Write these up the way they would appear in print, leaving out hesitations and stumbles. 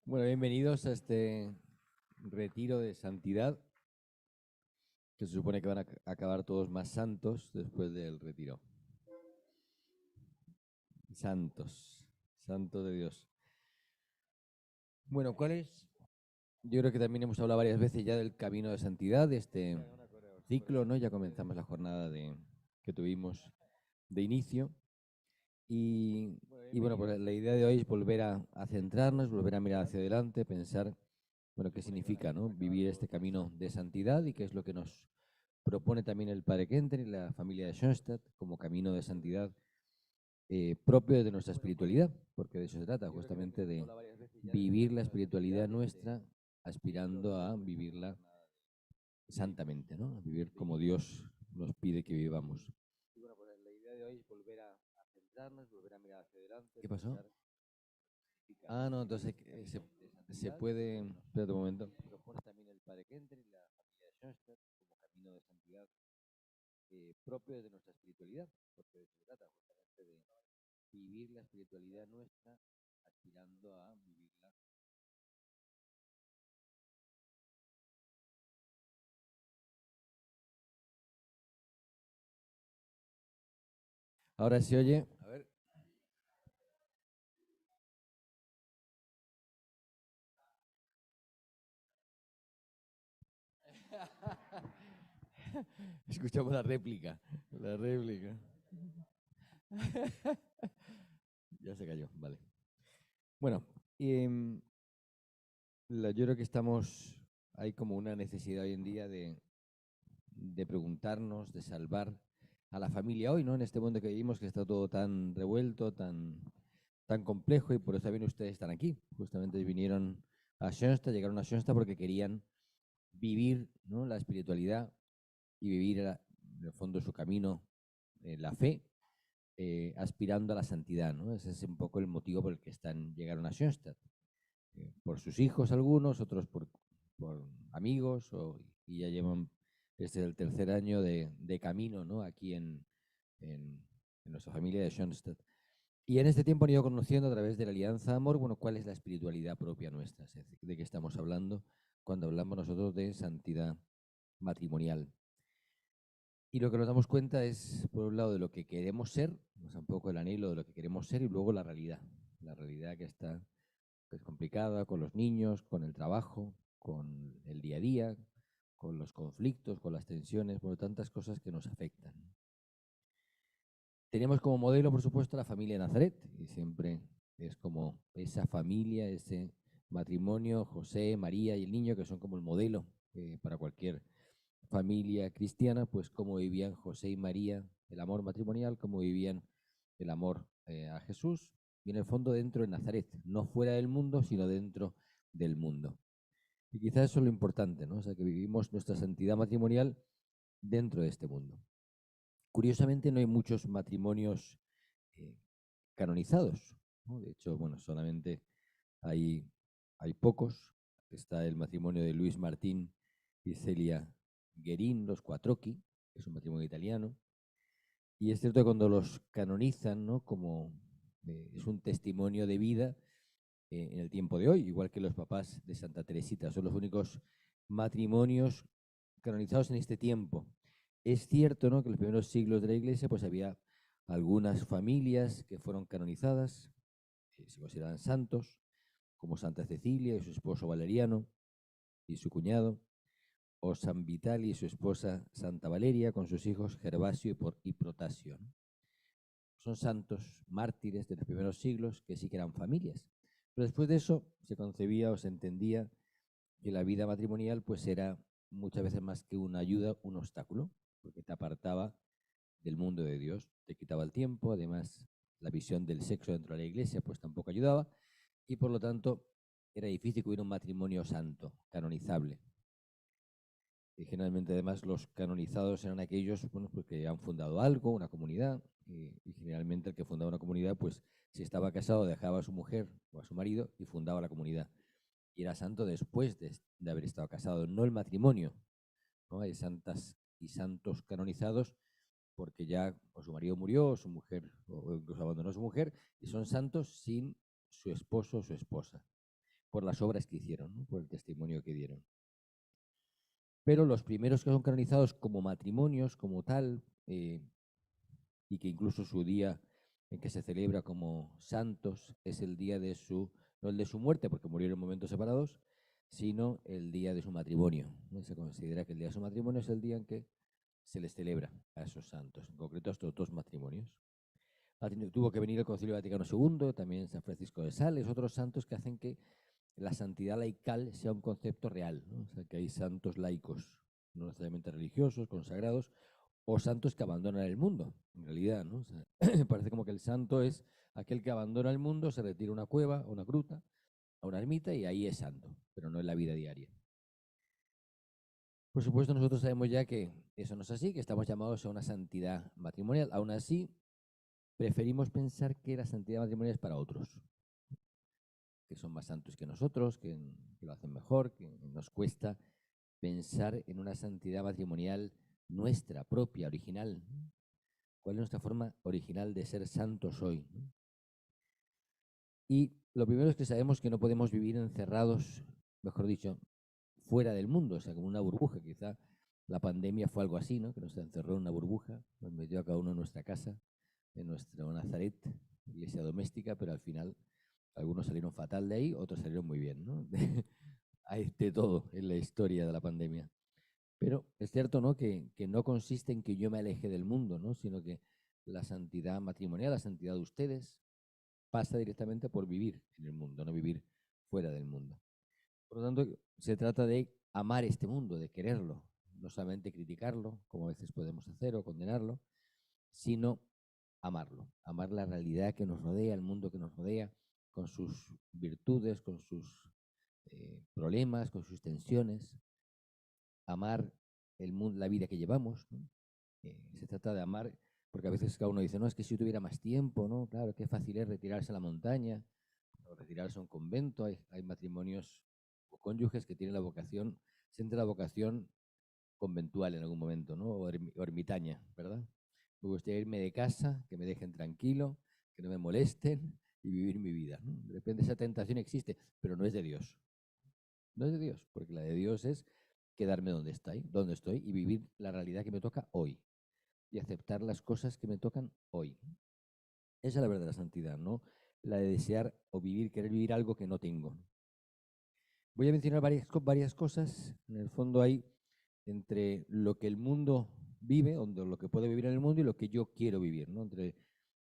Bueno, bienvenidos a este retiro de santidad, que se supone que van a acabar todos más santos después del retiro. Santos, santos de Dios. Bueno, ¿cuál es? Yo creo que también hemos hablado varias veces ya del camino de santidad, de este ciclo, ¿no? Ya comenzamos la jornada que tuvimos de inicio. Y bueno, pues la idea de hoy es volver a centrarnos, volver a mirar hacia adelante, pensar, bueno, qué significa, ¿no? Vivir este camino de santidad y qué es lo que nos propone también el Padre Kenter y la familia de Schoenstatt como camino de santidad propio de nuestra espiritualidad, porque de eso se trata, justamente de vivir la espiritualidad nuestra aspirando a vivirla santamente, ¿no? A vivir como Dios nos pide que vivamos. Y bueno, pues la idea de hoy es volver a centrarnos, volver a mirar hacia adelante. ¿Qué pasó? Ah, no, entonces se puede. Espérate un momento. Propone también el Padre Kenter y la familia de Schoenstatt como camino de santidad propio de nuestra espiritualidad, porque de eso se trata, justamente de vivir la espiritualidad nuestra aspirando a vivirla. Ahora se oye. A ver. Escuchamos la réplica. La réplica. Ya se cayó, vale. Bueno, yo creo que hay como una necesidad hoy en día de preguntarnos, de salvar a la familia hoy, ¿no? En este mundo que vivimos, que está todo tan revuelto, tan complejo, y por eso también ustedes están aquí. Justamente vinieron a Schoenstatt, llegaron a Schoenstatt porque querían vivir, ¿no?, la espiritualidad y vivir, en el fondo, su camino, la fe, aspirando a la santidad, ¿no? Ese es un poco el motivo por el que llegaron a Schoenstatt. Por sus hijos algunos, otros por amigos, y ya llevan, este es el tercer año de camino, ¿no?, aquí en, en nuestra familia de Schoenstatt. Y en este tiempo han ido conociendo a través de la Alianza Amor, bueno, cuál es la espiritualidad propia nuestra, es decir, de qué estamos hablando cuando hablamos nosotros de santidad matrimonial. Y lo que nos damos cuenta es, por un lado, de lo que queremos ser, o sea, un poco el anhelo de lo que queremos ser, y luego la realidad que está, que es complicada, con los niños, con el trabajo, con el día a día, con los conflictos, con las tensiones, por tantas cosas que nos afectan. Tenemos como modelo, por supuesto, la familia de Nazaret, y siempre es como esa familia, ese matrimonio, José, María y el niño, que son como el modelo para cualquier familia cristiana, pues cómo vivían José y María el amor matrimonial, cómo vivían el amor a Jesús, y en el fondo dentro de Nazaret, no fuera del mundo, sino dentro del mundo. Y quizás eso es lo importante, ¿no? O sea, que vivimos nuestra santidad matrimonial dentro de este mundo. Curiosamente, no hay muchos matrimonios eh, canonizados, ¿no? De hecho, bueno, solamente hay, hay pocos. Está el matrimonio de Luis Martín y Celia Guerin, los Quattrocchi, que es un matrimonio italiano. Y es cierto que cuando los canonizan, ¿no?, como es un testimonio de vida en el tiempo de hoy, igual que los papás de Santa Teresita, son los únicos matrimonios canonizados en este tiempo. Es cierto, ¿no?, que en los primeros siglos de la Iglesia pues había algunas familias que fueron canonizadas, se consideraban santos, como Santa Cecilia y su esposo Valeriano y su cuñado, o San Vital y su esposa Santa Valeria con sus hijos Gervasio y Protasio, ¿no? Son santos mártires de los primeros siglos que sí que eran familias. Pero después de eso se concebía o se entendía que la vida matrimonial pues era muchas veces más que una ayuda, un obstáculo, porque te apartaba del mundo de Dios, te quitaba el tiempo, además la visión del sexo dentro de la iglesia pues tampoco ayudaba, y por lo tanto era difícil que hubiera un matrimonio santo, canonizable. Y generalmente además los canonizados eran aquellos, bueno, pues que han fundado algo, una comunidad, y generalmente el que fundaba una comunidad, pues si estaba casado dejaba a su mujer o a su marido y fundaba la comunidad. Y era santo después de haber estado casado, no el matrimonio, ¿no? Hay santas y santos canonizados porque ya o su marido murió o su mujer, o incluso abandonó a su mujer, y son santos sin su esposo o su esposa. por las obras que hicieron, ¿no? Por el testimonio que dieron. Pero los primeros que son canonizados como matrimonios, como tal, y que incluso su día en que se celebra como santos es el día de su, no el de su muerte, porque murieron en momentos separados, sino el día de su matrimonio, ¿no? Se considera que el día de su matrimonio es el día en que se les celebra a esos santos, en concreto a estos dos matrimonios. Tuvo que venir el Concilio Vaticano II, también San Francisco de Sales, otros santos que hacen que la santidad laical sea un concepto real, ¿no? O sea, que hay santos laicos, no necesariamente religiosos, consagrados, o santos que abandonan el mundo, en realidad, ¿no? O sea, parece como que el santo es aquel que abandona el mundo, se retira a una cueva, a una gruta, a una ermita y ahí es santo, pero no en la vida diaria. Por supuesto, nosotros sabemos ya que eso no es así, que estamos llamados a una santidad matrimonial. Aún así, preferimos pensar que la santidad matrimonial es para otros, que son más santos que nosotros, que lo hacen mejor, que nos cuesta pensar en una santidad matrimonial nuestra, propia, original. ¿Cuál es nuestra forma original de ser santos hoy? Y lo primero es que sabemos que no podemos vivir encerrados, mejor dicho, fuera del mundo, o sea, como una burbuja. Quizá la pandemia fue algo así, ¿no? Que nos encerró en una burbuja, nos metió a cada uno en nuestra casa, en nuestro Nazaret, iglesia doméstica, pero al final algunos salieron fatal de ahí, otros salieron muy bien, ¿no? Hay de todo en la historia de la pandemia. Pero es cierto, ¿no? Que no consiste en que yo me aleje del mundo, ¿no? Sino que la santidad matrimonial, la santidad de ustedes, pasa directamente por vivir en el mundo, no vivir fuera del mundo. Por lo tanto, se trata de amar este mundo, de quererlo, no solamente criticarlo, como a veces podemos hacer, o condenarlo, sino amarlo, amar la realidad que nos rodea, el mundo que nos rodea, con sus virtudes, con sus problemas, con sus tensiones, amar el mundo, la vida que llevamos, ¿no? Se trata de amar, porque a veces cada uno dice, no, es que si yo tuviera más tiempo, ¿no? Claro, qué fácil es retirarse a la montaña, o retirarse a un convento, hay matrimonios o cónyuges que tienen la vocación, sienten la vocación conventual en algún momento, ¿no? O ermitaña, ¿verdad? Me gustaría irme de casa, que me dejen tranquilo, que no me molesten y vivir mi vida, ¿no? De repente esa tentación existe, pero no es de Dios. No es de Dios, porque la de Dios es quedarme donde estoy y vivir la realidad que me toca hoy y aceptar las cosas que me tocan hoy. Esa es la verdadera santidad, no la de desear o querer vivir algo que no tengo. Voy a mencionar varias cosas. En el fondo hay entre lo que el mundo vive, o lo que puede vivir en el mundo y lo que yo quiero vivir, ¿no? Entre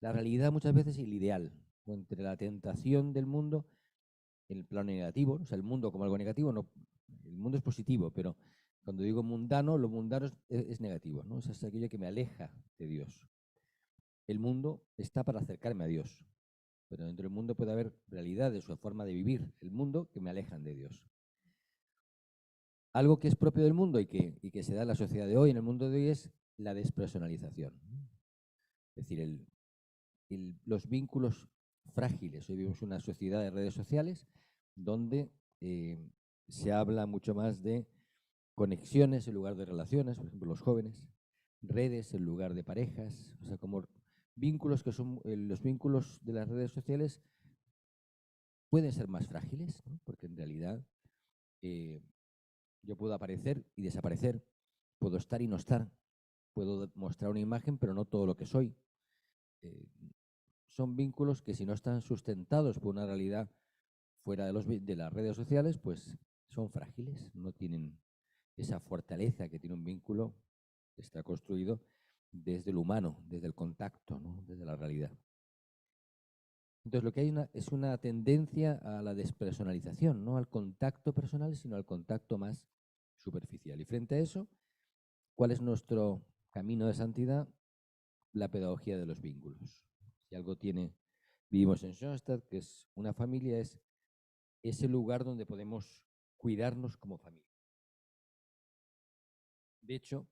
la realidad muchas veces y el ideal, o entre la tentación del mundo en el plano negativo, o sea, el mundo como algo negativo, no, el mundo es positivo, pero cuando digo mundano, lo mundano es negativo, ¿no? O sea, es aquello que me aleja de Dios. El mundo está para acercarme a Dios, pero dentro del mundo puede haber realidades o forma de vivir el mundo que me alejan de Dios. Algo que es propio del mundo y que se da en la sociedad de hoy, en el mundo de hoy, es la despersonalización. Es decir, los vínculos frágiles. Hoy vivimos una sociedad de redes sociales donde se habla mucho más de conexiones en lugar de relaciones, por ejemplo, los jóvenes, redes en lugar de parejas, o sea, como vínculos que son, los vínculos de las redes sociales pueden ser más frágiles, ¿no? Porque en realidad yo puedo aparecer y desaparecer, puedo estar y no estar, puedo mostrar una imagen, pero no todo lo que soy. Eh, Son vínculos que si no están sustentados por una realidad fuera de las redes sociales, pues son frágiles, no tienen esa fortaleza que tiene un vínculo que está construido desde lo humano, desde el contacto, ¿no? Desde la realidad. Entonces lo que hay es una tendencia a la despersonalización, no al contacto personal, sino al contacto más superficial. Y frente a eso, ¿cuál es nuestro camino de santidad? La pedagogía de los vínculos. Si algo vivimos en Schoenstatt, que es una familia, es ese lugar donde podemos cuidarnos como familia. De hecho,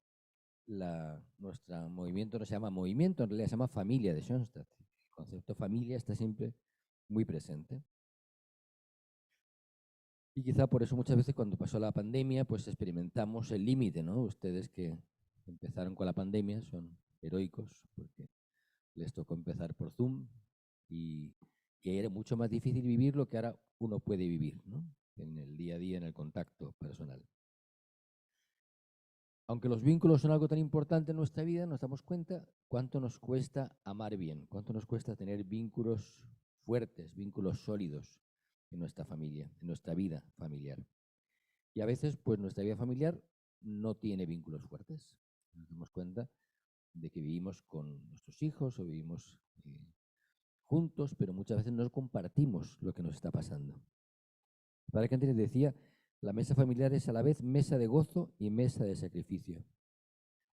nuestro movimiento no se llama movimiento, en realidad se llama familia de Schoenstatt. El concepto familia está siempre muy presente. Y quizá por eso muchas veces cuando pasó la pandemia, pues experimentamos el límite, ¿no? Ustedes que empezaron con la pandemia son heroicos porque les tocó empezar por Zoom y que era mucho más difícil vivir lo que ahora uno puede vivir, ¿no? En el día a día, en el contacto personal. Aunque los vínculos son algo tan importante en nuestra vida, nos damos cuenta cuánto nos cuesta amar bien, cuánto nos cuesta tener vínculos fuertes, vínculos sólidos en nuestra familia, en nuestra vida familiar. Y a veces, pues nuestra vida familiar no tiene vínculos fuertes. Nos damos cuenta de que vivimos con nuestros hijos o vivimos juntos, pero muchas veces no compartimos lo que nos está pasando. El padre Canteres decía, la mesa familiar es a la vez mesa de gozo y mesa de sacrificio.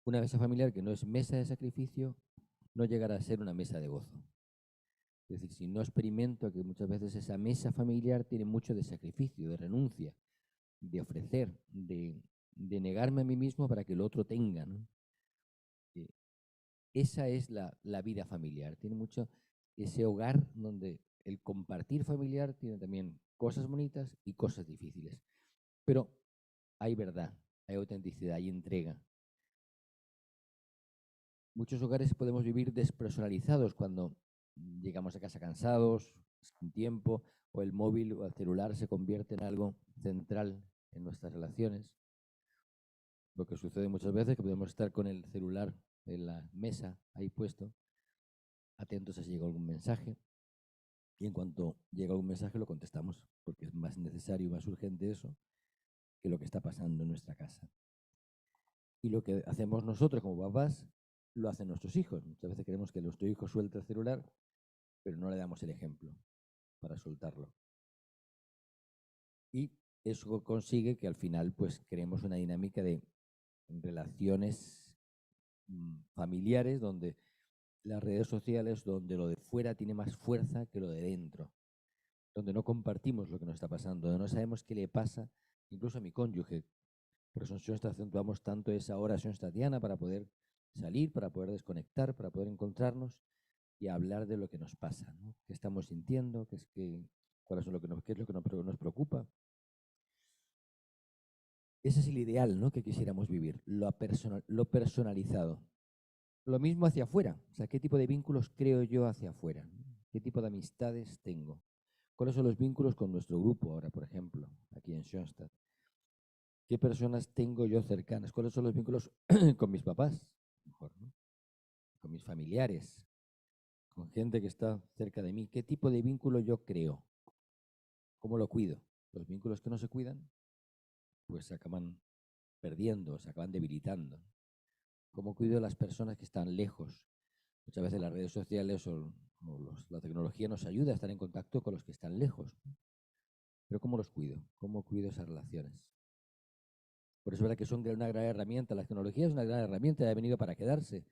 Una mesa familiar que no es mesa de sacrificio no llegará a ser una mesa de gozo. Es decir, si no experimento que muchas veces esa mesa familiar tiene mucho de sacrificio, de renuncia, de ofrecer, de negarme a mí mismo para que el otro tenga, ¿no? Esa es la vida familiar. Tiene mucho ese hogar donde el compartir familiar tiene también cosas bonitas y cosas difíciles. Pero hay verdad, hay autenticidad, hay entrega. Muchos hogares podemos vivir despersonalizados cuando llegamos a casa cansados, sin tiempo, o el móvil o el celular se convierte en algo central en nuestras relaciones. Lo que sucede muchas veces es que podemos estar con el celular en la mesa ahí puesto, atentos a si llega algún mensaje, y en cuanto llega algún mensaje lo contestamos, porque es más necesario y más urgente eso que lo que está pasando en nuestra casa. Y lo que hacemos nosotros como papás lo hacen nuestros hijos. Muchas veces queremos que nuestro hijo suelte el celular, pero no le damos el ejemplo para soltarlo. Y eso consigue que al final pues creemos una dinámica de relaciones familiares donde las redes sociales, donde lo de fuera tiene más fuerza que lo de dentro, donde no compartimos lo que nos está pasando, donde no sabemos qué le pasa incluso a mi cónyuge. Por eso en Schoenstatt acentuamos tanto esa hora schoenstattiana para poder salir, para poder desconectar, para poder encontrarnos y hablar de lo que nos pasa, ¿no? ¿Qué estamos sintiendo? ¿Qué es es lo que nos preocupa? Ese es el ideal, ¿no?, que quisiéramos vivir, lo personalizado. Lo mismo hacia afuera, o sea, ¿qué tipo de vínculos creo yo hacia afuera? ¿Qué tipo de amistades tengo? ¿Cuáles son los vínculos con nuestro grupo ahora, por ejemplo, aquí en Schoenstatt? ¿Qué personas tengo yo cercanas? ¿Cuáles son los vínculos con mis papás? Mejor, ¿no? Con mis familiares, con gente que está cerca de mí. ¿Qué tipo de vínculo yo creo? ¿Cómo lo cuido? Los vínculos que no se cuidan, pues se acaban perdiendo, se acaban debilitando. ¿Cómo cuido a las personas que están lejos? Muchas veces las redes sociales la tecnología nos ayuda a estar en contacto con los que están lejos. Pero ¿cómo los cuido? ¿Cómo cuido esas relaciones? Por eso es verdad que son una gran herramienta. La tecnología es una gran herramienta, ha venido para quedarse.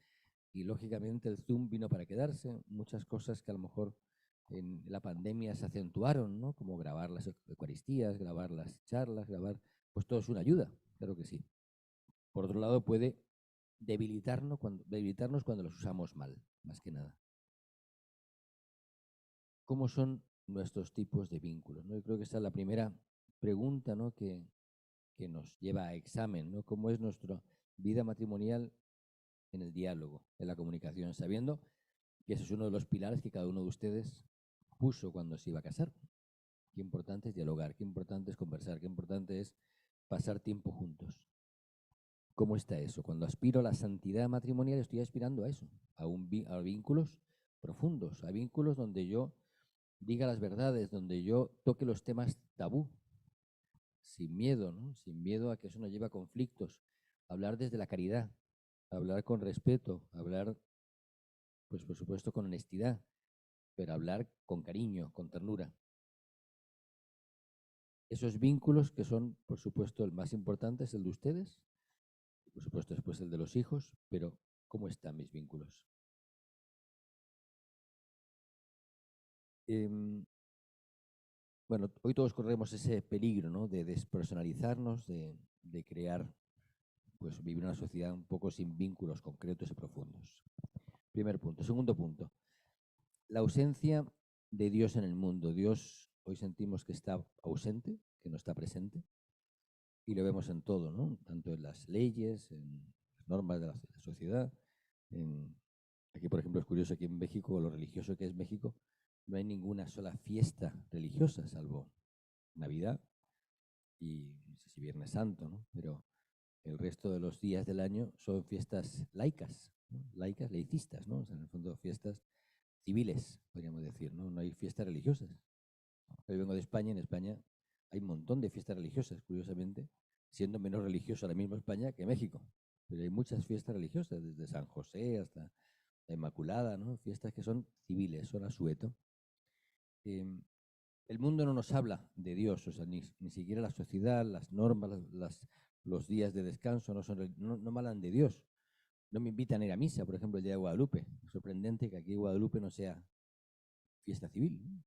Y lógicamente el Zoom vino para quedarse. Muchas cosas que a lo mejor en la pandemia se acentuaron, ¿no? Como grabar las eucaristías, grabar las charlas, pues todo es una ayuda, claro que sí. Por otro lado, puede debilitarnos cuando los usamos mal, más que nada. ¿Cómo son nuestros tipos de vínculos? ¿No? Yo creo que esa es la primera pregunta, ¿no?, que nos lleva a examen, ¿no? ¿Cómo es nuestra vida matrimonial en el diálogo, en la comunicación, sabiendo que ese es uno de los pilares que cada uno de ustedes puso cuando se iba a casar? Qué importante es dialogar, qué importante es conversar, qué importante es pasar tiempo juntos. ¿Cómo está eso? Cuando aspiro a la santidad matrimonial estoy aspirando a eso, a vínculos profundos, a vínculos donde yo diga las verdades, donde yo toque los temas tabú, sin miedo, ¿no? Sin miedo a que eso nos lleve a conflictos. Hablar desde la caridad, hablar con respeto, hablar, pues por supuesto, con honestidad, pero hablar con cariño, con ternura. Esos vínculos que son, por supuesto, el más importante es el de ustedes, y por supuesto después el de los hijos, pero ¿cómo están mis vínculos? Bueno, hoy todos corremos ese peligro, ¿no?, de despersonalizarnos, de crear, pues vivir una sociedad un poco sin vínculos concretos y profundos. Primer punto. Segundo punto, la ausencia de Dios en el mundo. Dios hoy sentimos que está ausente, que no está presente, y lo vemos en todo, ¿no? Tanto en las leyes, en las normas de la sociedad. Aquí, por ejemplo, es curioso, aquí en México, lo religioso que es México, no hay ninguna sola fiesta religiosa, salvo Navidad y no sé si Viernes Santo, ¿no? Pero el resto de los días del año son fiestas laicas, ¿no? Laicas, laicistas, ¿no? O sea, en el fondo fiestas civiles, podríamos decir, ¿no? No hay fiestas religiosas. Yo vengo de España, en España hay un montón de fiestas religiosas, curiosamente, siendo menos religioso ahora mismo España que México. Pero hay muchas fiestas religiosas, desde San José hasta la Inmaculada, ¿no? Fiestas que son civiles, son asueto. Eh, el mundo no nos habla de Dios, o sea, ni siquiera la sociedad, las normas, los días de descanso no me hablan de Dios. No me invitan a ir a misa, por ejemplo, el día de Guadalupe. Es sorprendente que aquí en Guadalupe no sea fiesta civil, ¿no?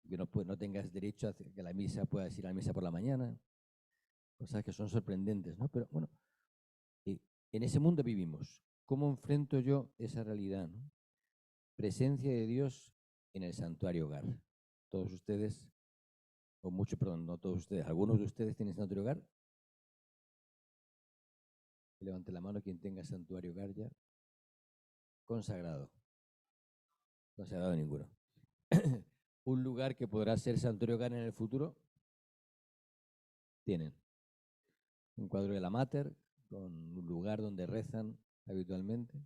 Que no tengas derecho a que la misa puedas ir a la misa por la mañana, cosas que son sorprendentes, ¿no? Pero bueno, en ese mundo vivimos. ¿Cómo enfrento yo esa realidad, ¿no? Presencia de Dios en el santuario hogar. Todos ustedes, o muchos, perdón, no todos ustedes, algunos de ustedes tienen santuario hogar. Levante la mano quien tenga santuario hogar ya. Consagrado. Consagrado ninguno. Un lugar que podrá ser santuario hogar en el futuro. Tienen un cuadro de la Mater, con un lugar donde rezan habitualmente.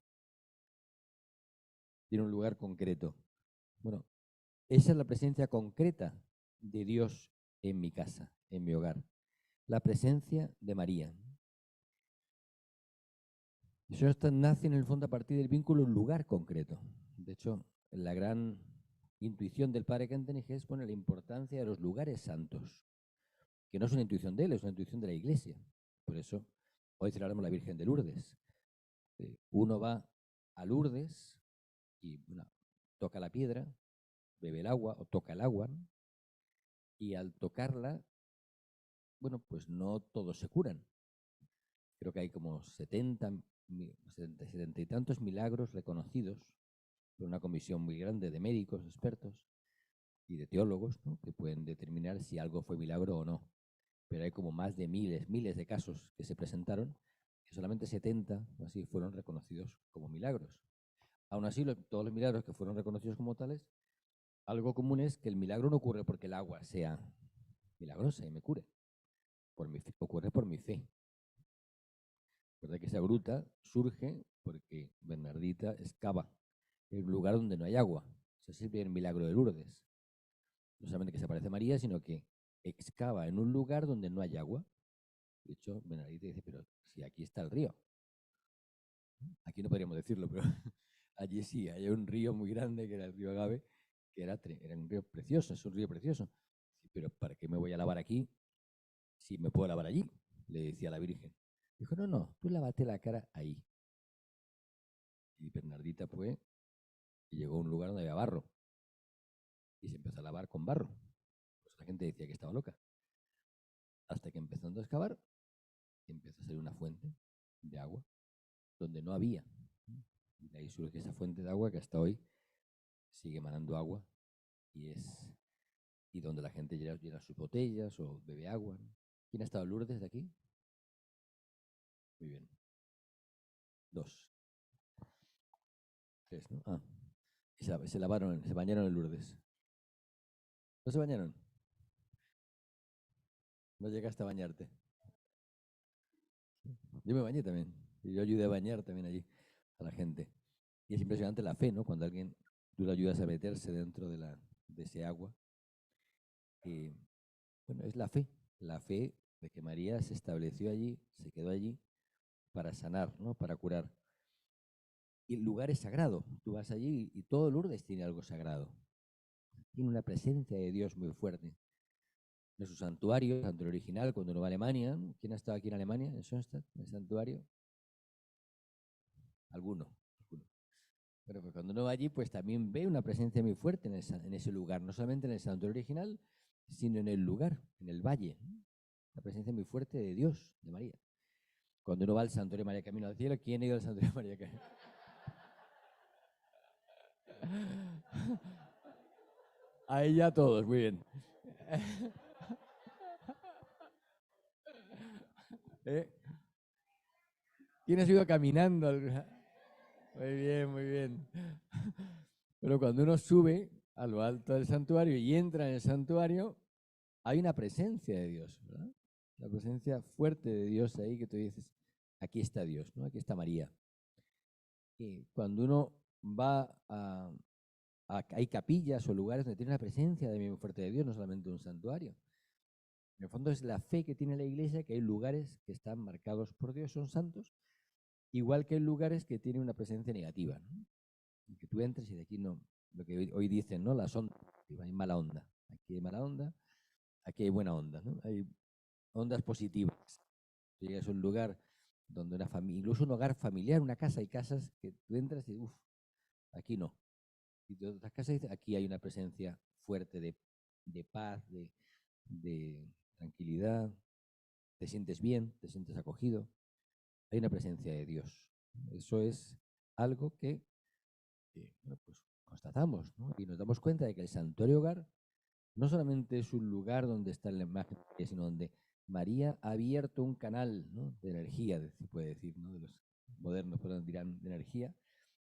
Tiene un lugar concreto. Bueno, esa es la presencia concreta de Dios en mi casa, en mi hogar. La presencia de María. Eso nace en el fondo a partir del vínculo un lugar concreto. De hecho, la gran intuición del padre Kentenich es poner la importancia de los lugares santos, que no es una intuición de él, es una intuición de la Iglesia. Por eso, hoy celebramos la Virgen de Lourdes. Uno va a Lourdes y bueno, toca la piedra, bebe el agua o toca el agua, ¿no? Y al tocarla, bueno, pues no todos se curan. Creo que hay como 70 y tantos milagros reconocidos por una comisión muy grande de médicos, expertos y de teólogos, ¿no? Que pueden determinar si algo fue milagro o no. Pero hay como más de miles de casos que se presentaron y solamente 70 o así fueron reconocidos como milagros. Aún así, todos los milagros que fueron reconocidos como tales, algo común es que el milagro no ocurre porque el agua sea milagrosa y me cure. Ocurre por mi fe. ¿Verdad que esa gruta surge porque Bernardita excava en un lugar donde no hay agua? Ese es el primer milagro de Lourdes. No solamente que se aparece María, sino que excava en un lugar donde no hay agua. De hecho, Bernardita dice, pero si aquí está el río. Aquí no podríamos decirlo, pero allí sí, hay un río muy grande que era el río Agave, que era un río precioso, es un río precioso. Pero ¿para qué me voy a lavar aquí si me puedo lavar allí? Le decía a la Virgen. Dijo, no, tú lávate la cara ahí. Y Bernardita fue y llegó a un lugar donde había barro. Y se empezó a lavar con barro. Pues la gente decía que estaba loca. Hasta que empezó a excavar y empezó a salir una fuente de agua donde no había. Y de ahí surge esa fuente de agua que hasta hoy sigue emanando agua y donde la gente llena sus botellas o bebe agua, ¿no? ¿Quién ha estado en Lourdes de aquí? Muy bien. 2. 3, ¿no? Ah. Se lavaron, se bañaron en Lourdes. ¿No se bañaron? No llegaste a bañarte. Yo me bañé también. Y yo ayudé a bañar también allí a la gente. Y es impresionante la fe, ¿no? Cuando tú le ayudas a meterse dentro de ese agua. Bueno, es la fe de que María se estableció allí, se quedó allí para sanar, ¿no? Para curar. Y el lugar es sagrado. Tú vas allí y todo Lourdes tiene algo sagrado. Tiene una presencia de Dios muy fuerte. En su santuario, el santuario original, cuando uno va a Alemania, ¿no? ¿Quién ha estado aquí en Alemania, en Schoenstatt, en el santuario? Alguno. Pero pues cuando uno va allí, pues también ve una presencia muy fuerte en ese lugar, no solamente en el santuario original, sino en el lugar, en el valle. La presencia muy fuerte de Dios, de María. Cuando uno va al santuario de María Camino al Cielo, ¿quién ha ido al santuario de María Camino? Ahí ya todos, muy bien. ¿Eh? ¿Quién ha ido caminando? Muy bien, muy bien. Pero cuando uno sube, a lo alto del santuario y entra en el santuario, hay una presencia de Dios, ¿verdad? La presencia fuerte de Dios ahí que tú dices, aquí está Dios, ¿no? Aquí está María. Y cuando uno va hay capillas o lugares donde tiene una presencia de muy fuerte de Dios, no solamente un santuario. En el fondo es la fe que tiene la iglesia, que hay lugares que están marcados por Dios, son santos, igual que hay lugares que tienen una presencia negativa, ¿no? Y que tú entres y de aquí no, lo que hoy dicen, ¿no? Las ondas, hay mala onda. Aquí hay mala onda, aquí hay buena onda, ¿no? Hay ondas positivas. Tú llegas a un lugar donde una familia, incluso un hogar familiar, una casa, hay casas que tú entras y, uff, aquí no. Y de otras casas dices, aquí hay una presencia fuerte de paz, de tranquilidad, te sientes bien, te sientes acogido, hay una presencia de Dios. Eso es algo que bueno, pues constatamos, ¿no? Y nos damos cuenta de que el santuario hogar no solamente es un lugar donde está la imagen de María, sino donde María ha abierto un canal, ¿no? De energía, se puede decir, ¿no? De los modernos dirán de energía,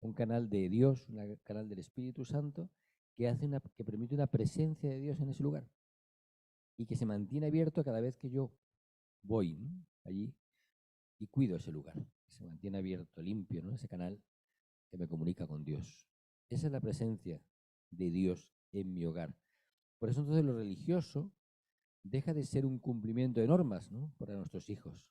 un canal de Dios, un canal del Espíritu Santo que permite una presencia de Dios en ese lugar y que se mantiene abierto cada vez que yo voy, ¿no? Allí y cuido ese lugar. Se mantiene abierto, limpio, ¿no? Ese canal que me comunica con Dios. Esa es la presencia de Dios en mi hogar. Por eso entonces lo religioso deja de ser un cumplimiento de normas, ¿no? Para nuestros hijos,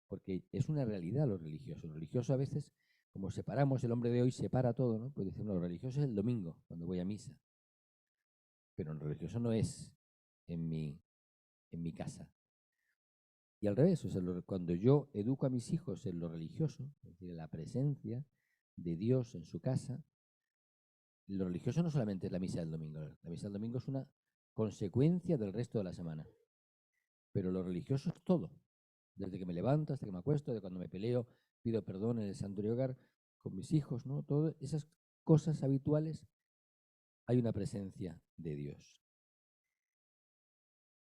porque es una realidad lo religioso. Lo religioso a veces, como separamos, el hombre de hoy separa todo, ¿no? Pues decir, no, lo religioso es el domingo, cuando voy a misa, pero lo religioso no es en mi casa. Y al revés, o sea, cuando yo educo a mis hijos en lo religioso, es decir, en la presencia de Dios en su casa, lo religioso no solamente es la misa del domingo, la misa del domingo es una consecuencia del resto de la semana, pero lo religioso es todo, desde que me levanto hasta que me acuesto, de cuando me peleo, pido perdón en el santuario hogar con mis hijos, ¿no? Todas esas cosas habituales, hay una presencia de Dios.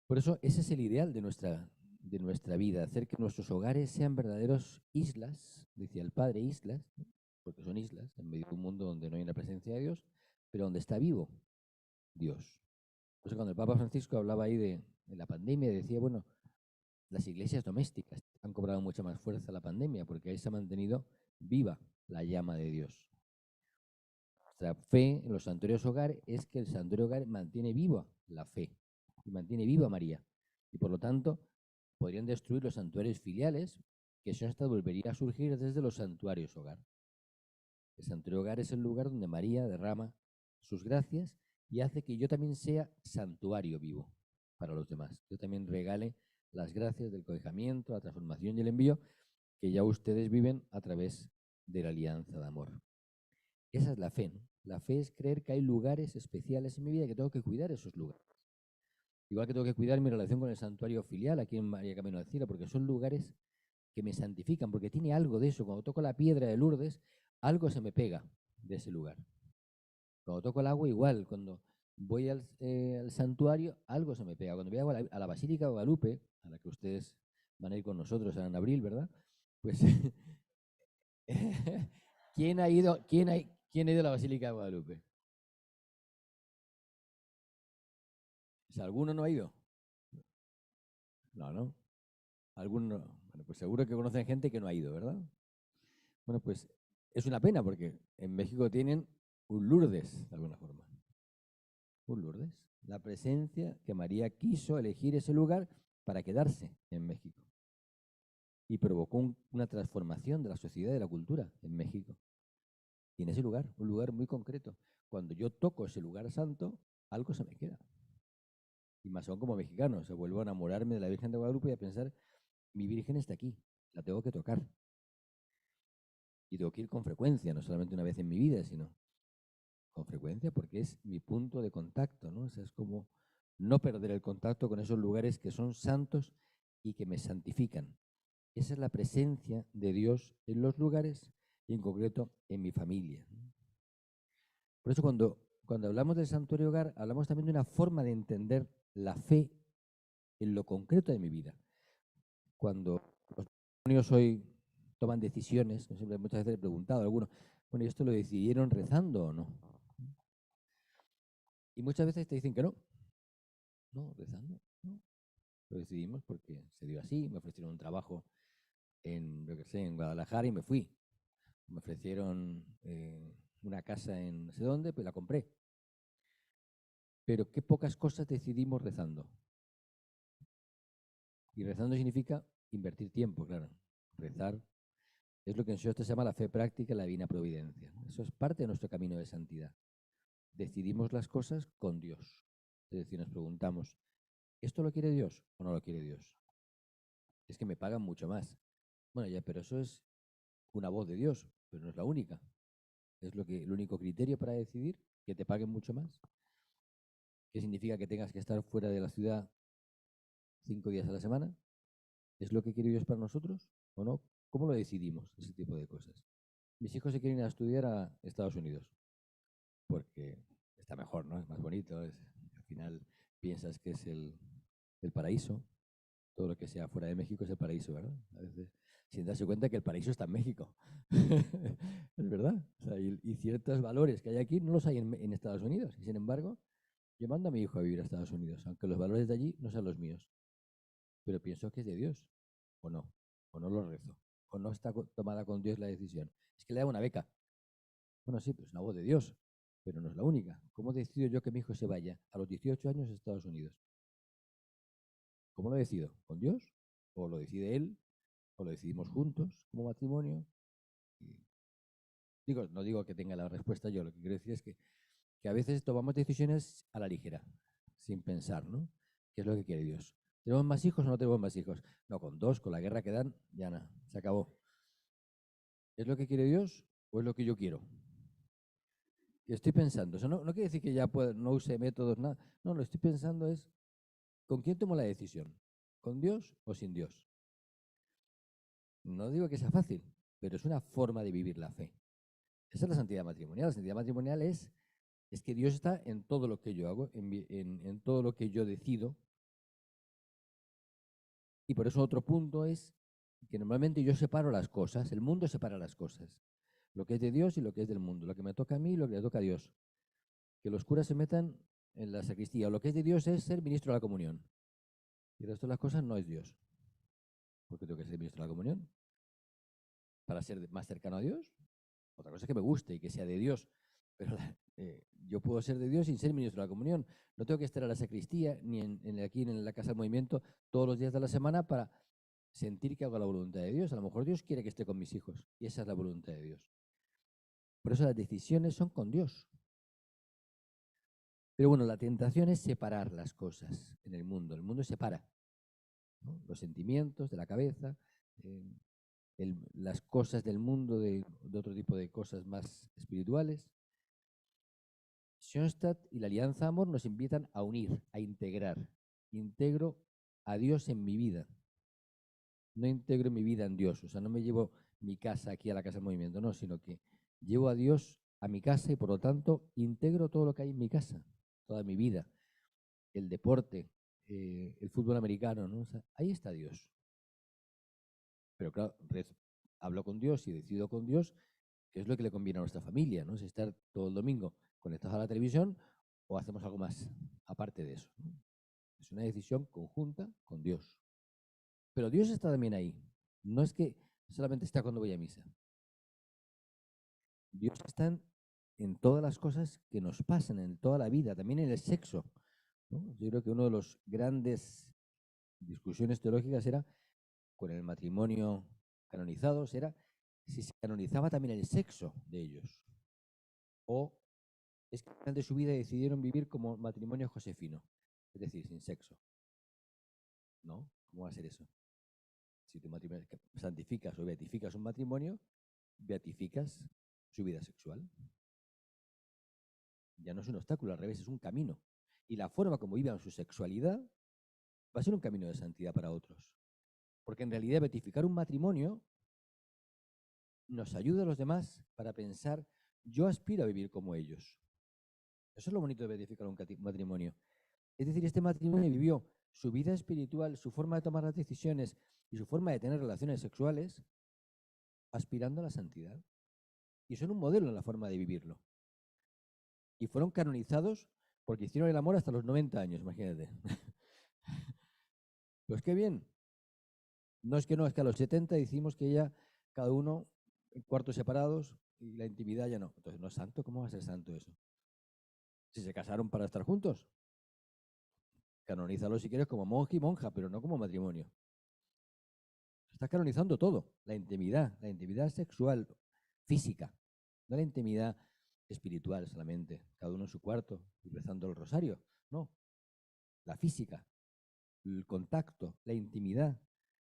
Por eso ese es el ideal de nuestra vida, hacer que nuestros hogares sean verdaderos islas, decía el Padre, islas, ¿no? Porque son islas en medio de un mundo donde no hay una presencia de Dios, pero donde está vivo Dios. Por eso cuando el Papa Francisco hablaba ahí de la pandemia, decía, bueno, las iglesias domésticas han cobrado mucha más fuerza la pandemia porque ahí se ha mantenido viva la llama de Dios. Nuestra fe en los santuarios hogar es que el santuario hogar mantiene viva la fe y mantiene viva María. Y por lo tanto, podrían destruir los santuarios filiales, que eso hasta volvería a surgir desde los santuarios hogar. El santuario hogar es el lugar donde María derrama sus gracias y hace que yo también sea santuario vivo para los demás. Yo también regale las gracias del cobijamiento, la transformación y el envío que ya ustedes viven a través de la alianza de amor. Esa es la fe, ¿no? La fe es creer que hay lugares especiales en mi vida y que tengo que cuidar esos lugares. Igual que tengo que cuidar mi relación con el santuario filial aquí en María Camino al Cielo, porque son lugares que me santifican, porque tiene algo de eso. Cuando toco la piedra de Lourdes, algo se me pega de ese lugar. Cuando toco el agua, igual. Cuando voy al santuario, algo se me pega. Cuando voy a la Basílica de Guadalupe, a la que ustedes van a ir con nosotros en abril, ¿verdad? Pues, ¿quién ha ido a la Basílica de Guadalupe? ¿Si alguno no ha ido? No, ¿no? Alguno, bueno, pues seguro que conocen gente que no ha ido, ¿verdad? Bueno, pues es una pena porque en México tienen un Lourdes, de alguna forma. Un Lourdes. La presencia que María quiso elegir ese lugar para quedarse en México. Y provocó una transformación de la sociedad y de la cultura en México. Y en ese lugar, un lugar muy concreto. Cuando yo toco ese lugar santo, algo se me queda. Y más aún como mexicano, o sea, vuelvo a enamorarme de la Virgen de Guadalupe y a pensar, mi Virgen está aquí, la tengo que tocar. Y tengo que ir con frecuencia, no solamente una vez en mi vida, sino con frecuencia porque es mi punto de contacto, ¿no? O sea, es como no perder el contacto con esos lugares que son santos y que me santifican. Esa es la presencia de Dios en los lugares y en concreto en mi familia. Por eso cuando hablamos del santuario hogar, hablamos también de una forma de entender la fe en lo concreto de mi vida. Cuando los matrimonios hoy toman decisiones, siempre muchas veces he preguntado a algunos, bueno, ¿y esto lo decidieron rezando o no? Y muchas veces te dicen que no. No, rezando, no. Lo decidimos porque se dio así. Me ofrecieron un trabajo en, yo qué sé, en Guadalajara y me fui. Me ofrecieron una casa en no sé dónde, pues la compré. Pero qué pocas cosas decidimos rezando. Y rezando significa invertir tiempo, claro. Rezar es lo que en Schoenstatt se llama la fe práctica y la divina providencia. Eso es parte de nuestro camino de santidad. Decidimos las cosas con Dios. Es decir, nos preguntamos, ¿esto lo quiere Dios o no lo quiere Dios? Es que me pagan mucho más. Bueno, ya, pero eso es una voz de Dios, pero no es la única. Es el único criterio para decidir que te paguen mucho más. ¿Qué significa que tengas que estar fuera de la ciudad 5 días a la semana? ¿Es lo que quiere Dios para nosotros o no? ¿Cómo lo decidimos? Ese tipo de cosas. Mis hijos se quieren ir a estudiar a Estados Unidos porque está mejor, ¿no? Es más bonito. Al final piensas que es el paraíso. Todo lo que sea fuera de México es el paraíso, ¿verdad? A veces, sin darse cuenta que el paraíso está en México. Es verdad. O sea, y ciertos valores que hay aquí no los hay en Estados Unidos. Y sin embargo, yo mando a mi hijo a vivir a Estados Unidos, aunque los valores de allí no sean los míos. Pero pienso que es de Dios, o no lo rezo, o no está tomada con Dios la decisión. Es que le da una beca. Bueno, sí, pues es una voz de Dios, pero no es la única. ¿Cómo decido yo que mi hijo se vaya a los 18 años a Estados Unidos? ¿Cómo lo decido? ¿Con Dios? ¿O lo decide él? ¿O lo decidimos juntos como matrimonio? Y no digo que tenga la respuesta yo, lo que quiero decir es que a veces tomamos decisiones a la ligera, sin pensar, ¿no? ¿Qué es lo que quiere Dios? ¿Tenemos más hijos o no tenemos más hijos? No, con dos, con la guerra que dan, ya nada, se acabó. ¿Es lo que quiere Dios o es lo que yo quiero? Estoy pensando, eso no quiere decir que ya no use métodos, nada. No, lo estoy pensando es, ¿con quién tomo la decisión? ¿Con Dios o sin Dios? No digo que sea fácil, pero es una forma de vivir la fe. Esa es la santidad matrimonial. La santidad matrimonial es que Dios está en todo lo que yo hago, en todo lo que yo decido. Y por eso otro punto es que normalmente yo separo las cosas, el mundo separa las cosas. Lo que es de Dios y lo que es del mundo. Lo que me toca a mí y lo que le toca a Dios. Que los curas se metan en la sacristía. Lo que es de Dios es ser ministro de la comunión. Y el resto de las cosas no es Dios. Porque tengo que ser ministro de la comunión para ser más cercano a Dios. Otra cosa es que me guste y que sea de Dios. Pero yo puedo ser de Dios sin ser ministro de la comunión. No tengo que estar a la sacristía ni aquí en la Casa del Movimiento todos los días de la semana para sentir que hago la voluntad de Dios. A lo mejor Dios quiere que esté con mis hijos y esa es la voluntad de Dios. Por eso las decisiones son con Dios. Pero bueno, la tentación es separar las cosas en el mundo. El mundo separa, ¿no? Los sentimientos de la cabeza, eh, las cosas del mundo de otro tipo de cosas más espirituales. Schoenstatt y la Alianza Amor nos invitan a unir, a integrar. Integro a Dios en mi vida. No integro mi vida en Dios. O sea, no me llevo mi casa aquí a la Casa del Movimiento, no, sino que llevo a Dios a mi casa y por lo tanto integro todo lo que hay en mi casa, toda mi vida, el deporte, el fútbol americano, ¿no? O sea, ahí está Dios. Pero claro, hablo con Dios y decido con Dios qué es lo que le conviene a nuestra familia, ¿no? Si estar todo el domingo conectados a la televisión o hacemos algo más aparte de eso, ¿no? Es una decisión conjunta con Dios. Pero Dios está también ahí. No es que solamente está cuando voy a misa. Dios está en todas las cosas que nos pasan, en toda la vida, también en el sexo, ¿no? Yo creo que uno de los grandes discusiones teológicas era con el matrimonio canonizado, era si se canonizaba también el sexo de ellos. O es que al final de su vida decidieron vivir como matrimonio josefino, es decir, sin sexo. ¿No? ¿Cómo va a ser eso? Si tu matrimonio santificas o beatificas un matrimonio, beatificas su vida sexual. Ya no es un obstáculo, al revés, es un camino. Y la forma como vivan su sexualidad va a ser un camino de santidad para otros. Porque en realidad beatificar un matrimonio nos ayuda a los demás para pensar, yo aspiro a vivir como ellos. Eso es lo bonito de beatificar un matrimonio. Es decir, este matrimonio vivió su vida espiritual, su forma de tomar las decisiones y su forma de tener relaciones sexuales aspirando a la santidad. Y son un modelo en la forma de vivirlo. Y fueron canonizados porque hicieron el amor hasta los 90 años, imagínate. Pues qué bien. No, es que a los 70 decimos que ya cada uno en cuartos separados y la intimidad ya no. Entonces, ¿no es santo? ¿Cómo va a ser santo eso? Si se casaron para estar juntos, canonízalo si quieres como monje y monja, pero no como matrimonio. Estás canonizando todo, la intimidad sexual, física, no la intimidad espiritual solamente, cada uno en su cuarto y rezando el rosario. No, la física, el contacto, la intimidad,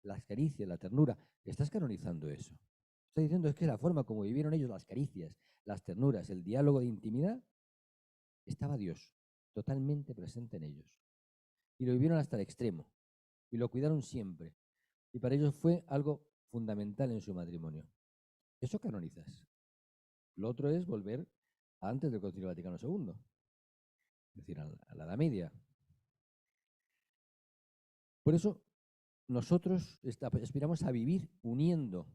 las caricias, la ternura. Estás canonizando eso. Estoy diciendo es que la forma como vivieron ellos las caricias, las ternuras, el diálogo de intimidad, estaba Dios totalmente presente en ellos. Y lo vivieron hasta el extremo. Y lo cuidaron siempre. Y para ellos fue algo fundamental en su matrimonio. Eso canonizas. Lo otro es volver antes del Concilio Vaticano II, es decir, a la Edad Media. Por eso nosotros aspiramos a vivir uniendo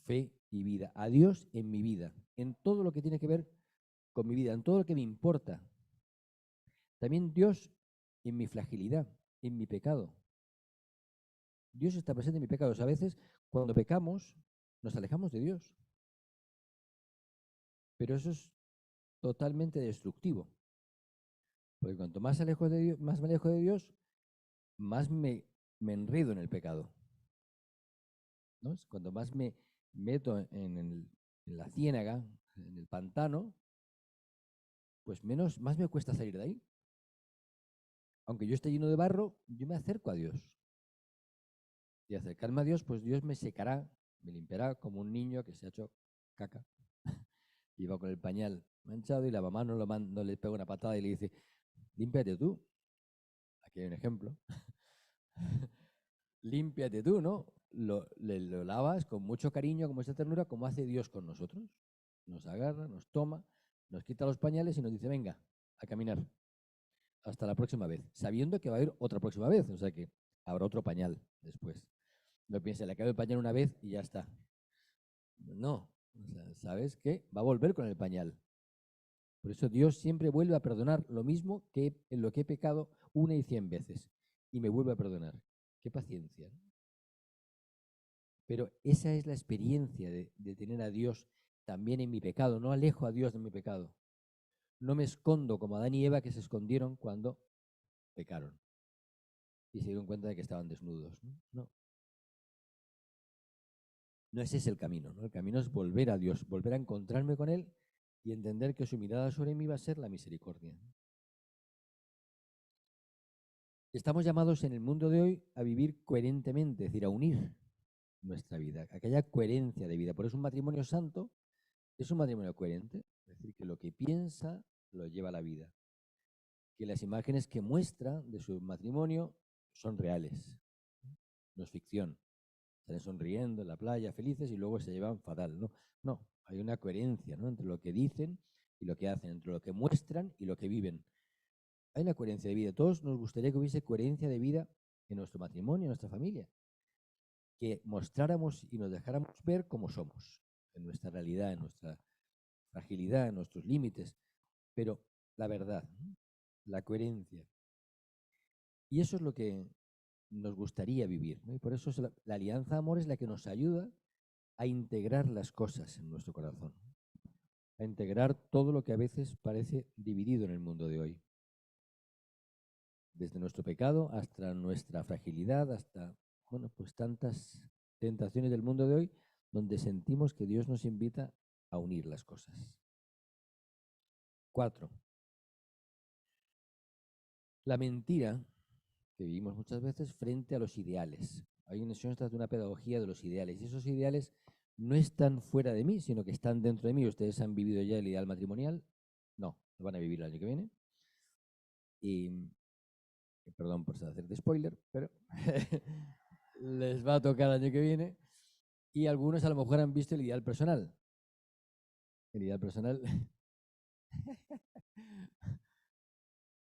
fe y vida, a Dios en mi vida, en todo lo que tiene que ver con mi vida, en todo lo que me importa. También Dios en mi fragilidad, en mi pecado. Dios está presente en mi pecado. A veces, cuando pecamos, nos alejamos de Dios. Pero eso es totalmente destructivo. Porque cuanto más, alejo de Dios, más me alejo de Dios, más me enredo en el pecado, ¿no? Cuando más me meto en la ciénaga, en el pantano, pues más me cuesta salir de ahí. Aunque yo esté lleno de barro, yo me acerco a Dios. Y acercarme a Dios, pues Dios me secará, me limpiará como un niño que se ha hecho caca y va con el pañal manchado y la mamá no le pega una patada y le dice, límpiate tú. Aquí hay un ejemplo. Límpiate tú, ¿no? Lo lavas con mucho cariño, con mucha ternura, como hace Dios con nosotros. Nos agarra, nos toma, nos quita los pañales y nos dice, venga, a caminar. Hasta la próxima vez. Sabiendo que va a haber otra próxima vez. O sea que habrá otro pañal después. No piense, le acabo el pañal una vez y ya está. No. O sea, ¿sabes qué? Va a volver con el pañal. Por eso Dios siempre vuelve a perdonar lo mismo que en lo que he pecado 1 y 100 veces. Y me vuelve a perdonar. Qué paciencia, ¿no? Pero esa es la experiencia de tener a Dios también en mi pecado. No alejo a Dios de mi pecado. No me escondo como Adán y Eva que se escondieron cuando pecaron y se dieron cuenta de que estaban desnudos. No, no ese es el camino, ¿no? El camino es volver a Dios, volver a encontrarme con Él y entender que su mirada sobre mí va a ser la misericordia. Estamos llamados en el mundo de hoy a vivir coherentemente, es decir, a unir nuestra vida, a que haya coherencia de vida. Por eso un matrimonio santo es un matrimonio coherente, es decir, que lo que piensa lo lleva a la vida, que las imágenes que muestra de su matrimonio son reales, no es ficción. Salen sonriendo en la playa, felices, y luego se llevan fatal, ¿no? No, hay una coherencia, ¿no? Entre lo que dicen y lo que hacen, entre lo que muestran y lo que viven. Hay una coherencia de vida. Todos nos gustaría que hubiese coherencia de vida en nuestro matrimonio, en nuestra familia. Que mostráramos y nos dejáramos ver cómo somos, en nuestra realidad, en nuestra fragilidad, en nuestros límites. Pero la verdad, ¿no? La coherencia. Y eso es lo que nos gustaría vivir, ¿no? Y por eso la alianza de amor es la que nos ayuda a integrar las cosas en nuestro corazón, a integrar todo lo que a veces parece dividido en el mundo de hoy, desde nuestro pecado hasta nuestra fragilidad, hasta, bueno, pues tantas tentaciones del mundo de hoy, donde sentimos que Dios nos invita a unir las cosas. 4. La mentira que vivimos muchas veces frente a los ideales. Hay una de una pedagogía de los ideales, y esos ideales no están fuera de mí, sino que están dentro de mí. Ustedes han vivido ya el ideal matrimonial. No, lo van a vivir el año que viene. Y perdón por hacerte spoiler, pero les va a tocar el año que viene. Y algunos a lo mejor han visto el ideal personal. El ideal personal.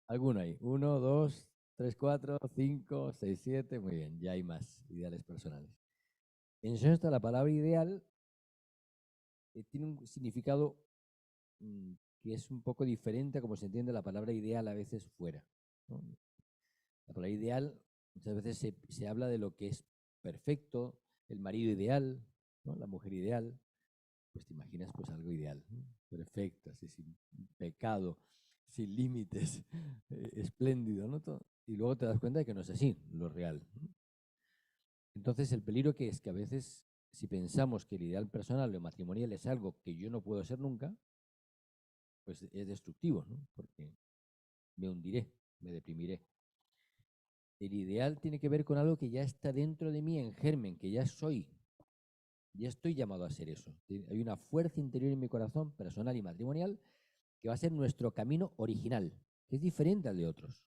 Alguno hay. 1, 2, 3, 4, 5, 6, 7. Muy bien, ya hay más ideales personales. En Schoenstatt la palabra ideal tiene un significado que es un poco diferente a como se entiende la palabra ideal a veces fuera, ¿no? La palabra ideal muchas veces se habla de lo que es perfecto, el marido ideal, ¿no? La mujer ideal, pues te imaginas pues algo ideal, ¿no? Perfecto, así sin pecado, sin límites, espléndido, ¿no? Y luego te das cuenta de que no es así, lo real, ¿no? Entonces el peligro que es que a veces si pensamos que el ideal personal o matrimonial es algo que yo no puedo ser nunca, pues es destructivo, ¿no? Porque me hundiré, me deprimiré. El ideal tiene que ver con algo que ya está dentro de mí en germen, que ya soy, ya estoy llamado a ser eso. Hay una fuerza interior en mi corazón, personal y matrimonial, que va a ser nuestro camino original, que es diferente al de otros.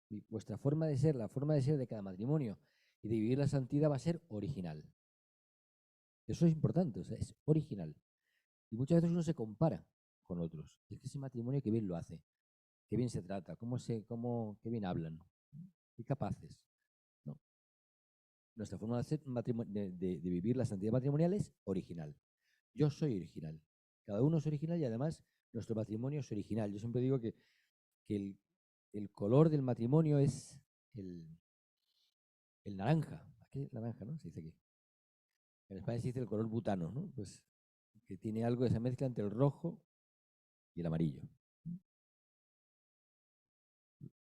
Y vuestra forma de ser, la forma de ser de cada matrimonio y de vivir la santidad va a ser original. Eso es importante, o sea, es original. Y muchas veces uno se compara con otros. Es que ese matrimonio qué bien lo hace, qué bien se trata, qué bien hablan, qué capaces, ¿no? Nuestra forma de, hacer de vivir la santidad matrimonial es original. Yo soy original. Cada uno es original y además nuestro matrimonio es original. Yo siempre digo que el color del matrimonio es el, el naranja. Aquí naranja, ¿no? Se dice aquí. En España se dice el color butano, ¿no? Pues que tiene algo de esa mezcla entre el rojo y el amarillo.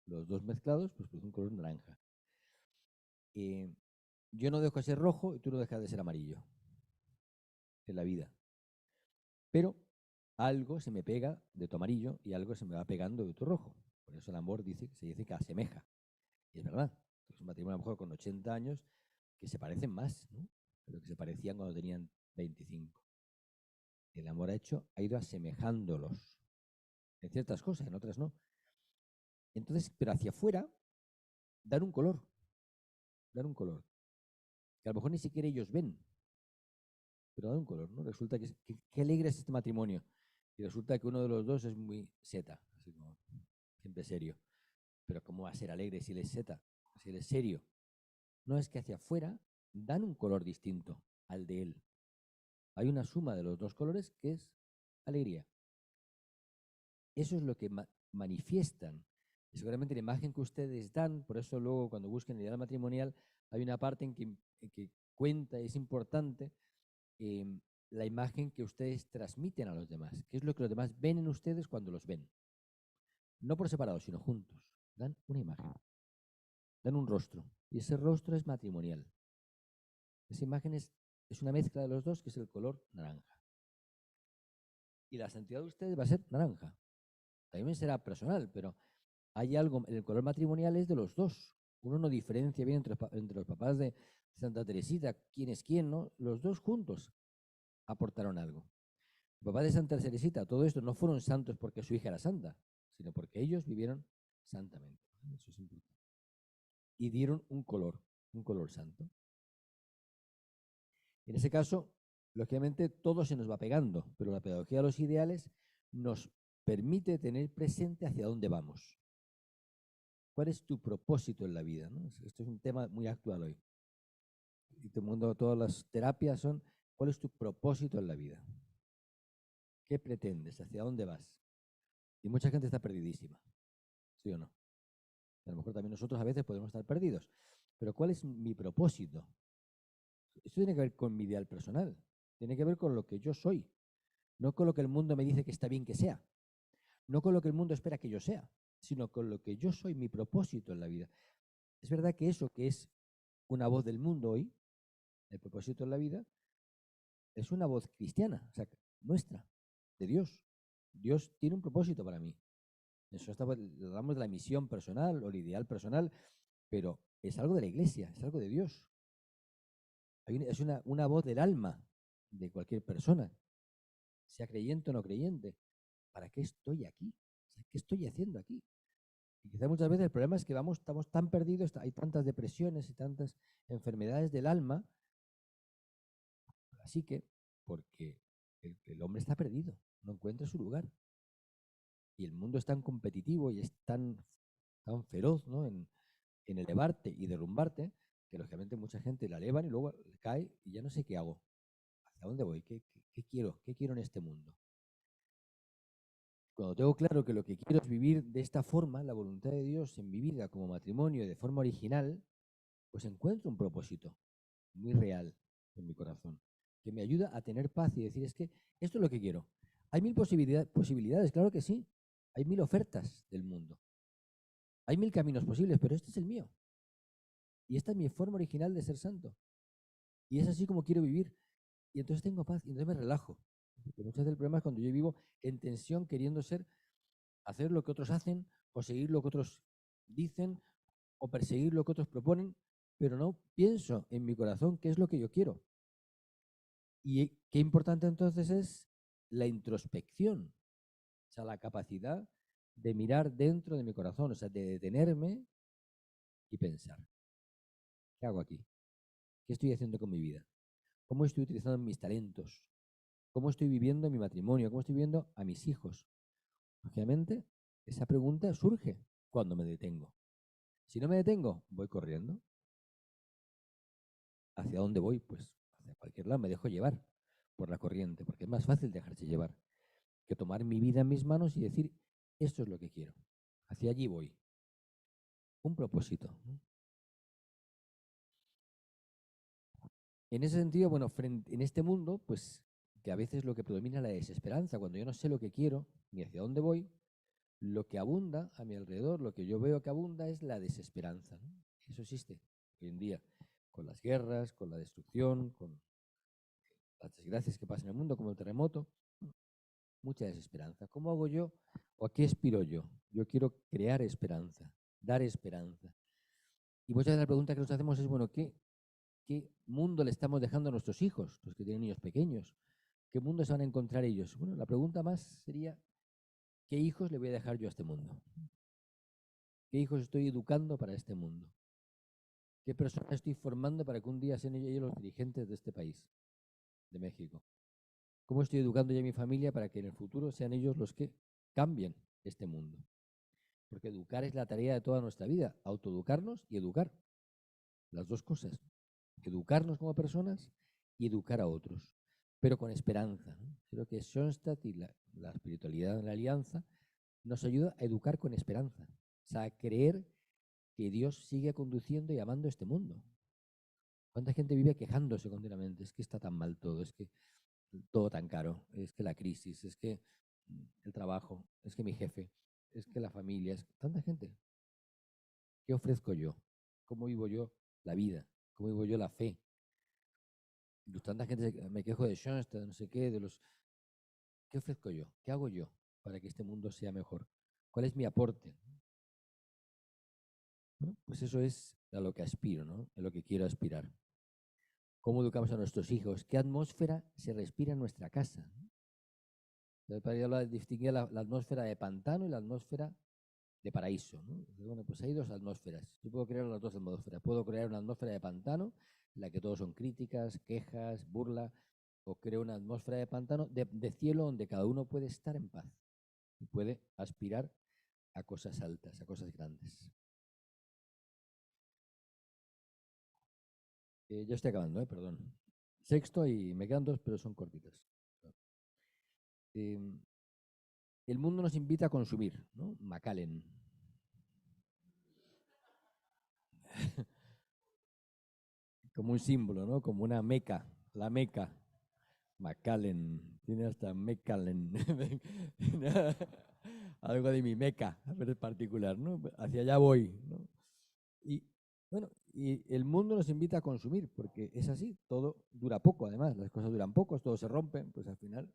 Los dos mezclados, pues un color naranja. Yo no dejo de ser rojo y tú no dejas de ser amarillo en la vida. Pero algo se me pega de tu amarillo y algo se me va pegando de tu rojo. Por eso el amor se dice que asemeja. Y es verdad. Es un matrimonio a lo mejor con 80 años que se parecen más, ¿no? De lo que se parecían cuando tenían 25. El amor ha ido asemejándolos en ciertas cosas, en otras no. Entonces, pero hacia afuera, dan un color, que a lo mejor ni siquiera ellos ven, pero dan un color, ¿no? Resulta que alegre es este matrimonio. Y resulta que uno de los dos es muy seta, así como siempre serio. Pero ¿cómo va a ser alegre si él es seta? Si él es serio. No, es que hacia afuera dan un color distinto al de él. Hay una suma de los dos colores que es alegría. Eso es lo que manifiestan. Y seguramente la imagen que ustedes dan, por eso luego cuando busquen el ideal matrimonial, hay una parte en que cuenta, es importante, eh, la imagen que ustedes transmiten a los demás, que es lo que los demás ven en ustedes cuando los ven. No por separado, sino juntos. Dan una imagen, dan un rostro. Y ese rostro es matrimonial. Esa imagen es una mezcla de los dos, que es el color naranja. Y la santidad de ustedes va a ser naranja. También será personal, pero hay algo, el color matrimonial es de los dos. Uno no diferencia bien entre los papás de Santa Teresita, quién es quién, ¿no? Los dos juntos aportaron algo. El papá de Santa Teresita, todo esto no fueron santos porque su hija era santa, sino porque ellos vivieron santamente. Eso es importante. Y dieron un color santo. En ese caso, lógicamente, todo se nos va pegando, pero la pedagogía de los ideales nos permite tener presente hacia dónde vamos. ¿Cuál es tu propósito en la vida? ¿No? Esto es un tema muy actual hoy. Y todo el mundo, todas las terapias son, ¿cuál es tu propósito en la vida? ¿Qué pretendes? ¿Hacia dónde vas? Y mucha gente está perdidísima, ¿sí o no? A lo mejor también nosotros a veces podemos estar perdidos. Pero ¿cuál es mi propósito? Esto tiene que ver con mi ideal personal. Tiene que ver con lo que yo soy. No con lo que el mundo me dice que está bien que sea. No con lo que el mundo espera que yo sea, sino con lo que yo soy, mi propósito en la vida. Es verdad que eso que es una voz del mundo hoy, el propósito en la vida, es una voz cristiana, o sea, nuestra, de Dios. Dios tiene un propósito para mí. Eso hablamos de la misión personal o el ideal personal, pero es algo de la iglesia, es algo de Dios. Es una voz del alma de cualquier persona, sea creyente o no creyente. ¿Para qué estoy aquí? O sea, ¿qué estoy haciendo aquí? Y quizá muchas veces el problema es que estamos tan perdidos, hay tantas depresiones y tantas enfermedades del alma, así que, porque el hombre está perdido, no encuentra su lugar. Y el mundo es tan competitivo y es tan feroz, ¿no? en elevarte y derrumbarte, que lógicamente mucha gente la elevan y luego cae y ya no sé qué hago. ¿Hacia dónde voy? ¿Qué quiero? ¿Qué quiero en este mundo? Cuando tengo claro que lo que quiero es vivir de esta forma, la voluntad de Dios en mi vida como matrimonio de forma original, pues encuentro un propósito muy real en mi corazón, que me ayuda a tener paz y decir, es que esto es lo que quiero. Hay mil posibilidades, claro que sí. Hay mil ofertas del mundo. Hay mil caminos posibles, pero este es el mío. Y esta es mi forma original de ser santo. Y es así como quiero vivir. Y entonces tengo paz y entonces me relajo. Porque muchas veces el problema es cuando yo vivo en tensión queriendo hacer lo que otros hacen o seguir lo que otros dicen o perseguir lo que otros proponen, pero no pienso en mi corazón qué es lo que yo quiero. Y qué importante entonces es la introspección, o sea, la capacidad de mirar dentro de mi corazón, o sea, de detenerme y pensar, ¿qué hago aquí? ¿Qué estoy haciendo con mi vida? ¿Cómo estoy utilizando mis talentos? ¿Cómo estoy viviendo mi matrimonio? ¿Cómo estoy viviendo a mis hijos? Obviamente, esa pregunta surge cuando me detengo. Si no me detengo, voy corriendo. ¿Hacia dónde voy? Pues hacia cualquier lado, me dejo llevar por la corriente, porque es más fácil dejarse llevar que tomar mi vida en mis manos y decir, esto es lo que quiero, hacia allí voy. Un propósito, ¿no? En ese sentido, bueno, en este mundo, pues que a veces lo que predomina es la desesperanza, cuando yo no sé lo que quiero ni hacia dónde voy, lo que abunda a mi alrededor, lo que yo veo que abunda es la desesperanza, ¿no? Eso existe hoy en día, con las guerras, con la destrucción, con las desgracias que pasan en el mundo, como el terremoto, mucha desesperanza. ¿Cómo hago yo o a qué aspiro yo? Yo quiero crear esperanza, dar esperanza. Y muchas veces la pregunta que nos hacemos es, bueno, ¿qué mundo le estamos dejando a nuestros hijos, los que tienen niños pequeños? ¿Qué mundo se van a encontrar ellos? Bueno, la pregunta más sería, ¿qué hijos le voy a dejar yo a este mundo? ¿Qué hijos estoy educando para este mundo? ¿Qué personas estoy formando para que un día sean ellos los dirigentes de este país, de México? ¿Cómo estoy educando yo a mi familia para que en el futuro sean ellos los que cambien este mundo? Porque educar es la tarea de toda nuestra vida, autoeducarnos y educar, las dos cosas. Educarnos como personas y educar a otros, pero con esperanza, ¿no? Creo que Schoenstatt y la espiritualidad en la alianza nos ayuda a educar con esperanza, o sea, a creer que Dios sigue conduciendo y amando este mundo. ¿Cuánta gente vive quejándose continuamente? Es que está tan mal todo, es que todo tan caro, es que la crisis, es que el trabajo, es que mi jefe, es que la familia, es tanta gente. ¿Qué ofrezco yo? ¿Cómo vivo yo la vida? ¿Cómo vivo yo la fe? Y tanta gente me quejo de Schoenstatt, no sé qué, de los... ¿Qué ofrezco yo? ¿Qué hago yo para que este mundo sea mejor? ¿Cuál es mi aporte? ¿No? Pues eso es a lo que aspiro, ¿no? A lo que quiero aspirar. ¿Cómo educamos a nuestros hijos? ¿Qué atmósfera se respira en nuestra casa? El padre habla de distinguir la atmósfera de pantano y la atmósfera de paraíso, ¿no? Bueno, pues hay dos atmósferas. Yo puedo crear las dos atmósferas. Puedo crear una atmósfera de pantano, en la que todos son críticas, quejas, burla, o creo una atmósfera de pantano de cielo donde cada uno puede estar en paz y puede aspirar a cosas altas, a cosas grandes. Ya estoy acabando, perdón. Sexto y me quedan dos, pero son cortitas. Eh, el mundo nos invita a consumir, ¿no? Macallen. Como un símbolo, ¿no? Como una meca, la meca. Macallen, tiene hasta Mecallen. Algo de mi meca, pero es particular, ¿no? Hacia allá voy, ¿no? Y bueno, y el mundo nos invita a consumir, porque es así, todo dura poco, además, las cosas duran poco, todo se rompen, pues al final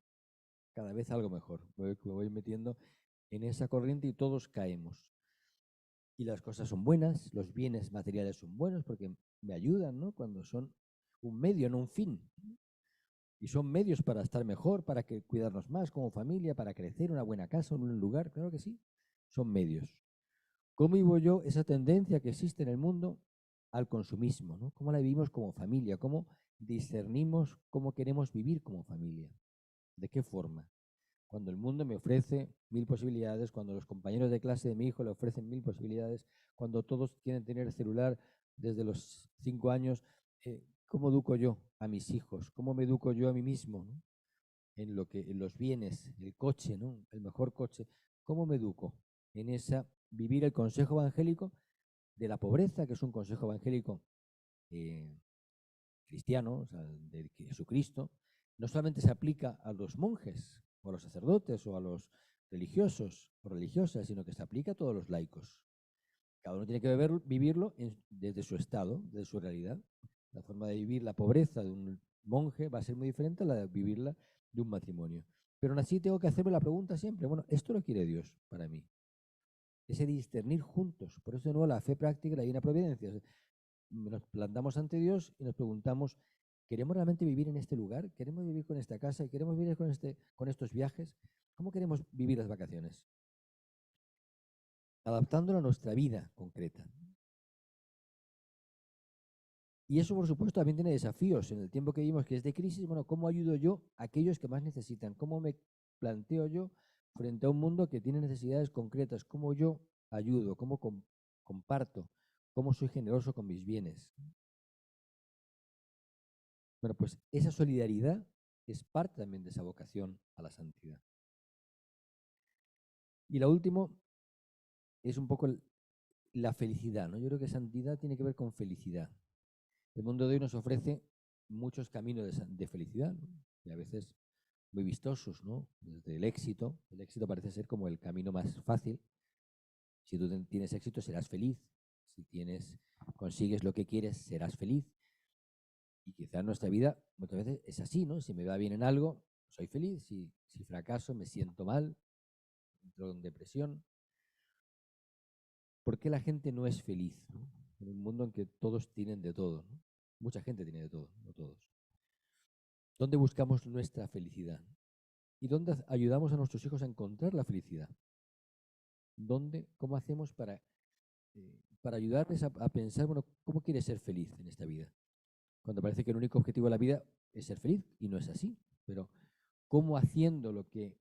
cada vez algo mejor. Me voy metiendo en esa corriente y todos caemos. Y las cosas son buenas, los bienes materiales son buenos porque me ayudan, ¿no? Cuando son un medio, no un fin. Y son medios para estar mejor, para cuidarnos más como familia, para crecer, una buena casa, un buen lugar, claro que sí. Son medios. ¿Cómo vivo yo esa tendencia que existe en el mundo al consumismo, ¿no? ¿Cómo la vivimos como familia? ¿Cómo discernimos cómo queremos vivir como familia? ¿De qué forma? Cuando el mundo me ofrece mil posibilidades, cuando los compañeros de clase de mi hijo le ofrecen mil posibilidades, cuando todos quieren tener celular desde los 5 años, ¿cómo educo yo a mis hijos? ¿Cómo me educo yo a mí mismo, ¿no? en los bienes, el coche, ¿no? El mejor coche. ¿Cómo me educo en vivir el consejo evangélico de la pobreza, que es un consejo evangélico eh, cristiano, o sea, de Jesucristo? No solamente se aplica a los monjes, o a los sacerdotes, o a los religiosos o religiosas, sino que se aplica a todos los laicos. Cada uno tiene que vivirlo desde su estado, desde su realidad. La forma de vivir la pobreza de un monje va a ser muy diferente a la de vivirla de un matrimonio. Pero aún así tengo que hacerme la pregunta siempre, bueno, ¿esto lo quiere Dios para mí? Ese discernir juntos. Por eso de nuevo la fe práctica y la divina providencia. Nos plantamos ante Dios y nos preguntamos, ¿queremos realmente vivir en este lugar? ¿Queremos vivir con esta casa? ¿Queremos vivir con estos viajes? ¿Cómo queremos vivir las vacaciones? Adaptándolo a nuestra vida concreta. Y eso, por supuesto, también tiene desafíos en el tiempo que vivimos, que es de crisis. Bueno, ¿cómo ayudo yo a aquellos que más necesitan? ¿Cómo me planteo yo frente a un mundo que tiene necesidades concretas? ¿Cómo yo ayudo? ¿Cómo comparto? ¿Cómo soy generoso con mis bienes? Bueno, pues esa solidaridad es parte también de esa vocación a la santidad. Y lo último es un poco la felicidad, ¿no? Yo creo que santidad tiene que ver con felicidad. El mundo de hoy nos ofrece muchos caminos de felicidad, ¿no? Y a veces muy vistosos, ¿no? Desde el éxito parece ser como el camino más fácil. Si tú tienes éxito, serás feliz. Si consigues lo que quieres, serás feliz. Y quizás nuestra vida muchas veces es así, ¿no? Si me va bien en algo, soy feliz. Si fracaso, me siento mal, entro en depresión. ¿Por qué la gente no es feliz, ¿no? En un mundo en que todos tienen de todo, ¿no? Mucha gente tiene de todo, no todos. ¿Dónde buscamos nuestra felicidad? ¿Y dónde ayudamos a nuestros hijos a encontrar la felicidad? ¿Cómo hacemos para ayudarles a pensar, bueno, cómo quieres ser feliz en esta vida? Cuando parece que el único objetivo de la vida es ser feliz, y no es así. Pero, ¿cómo haciendo lo que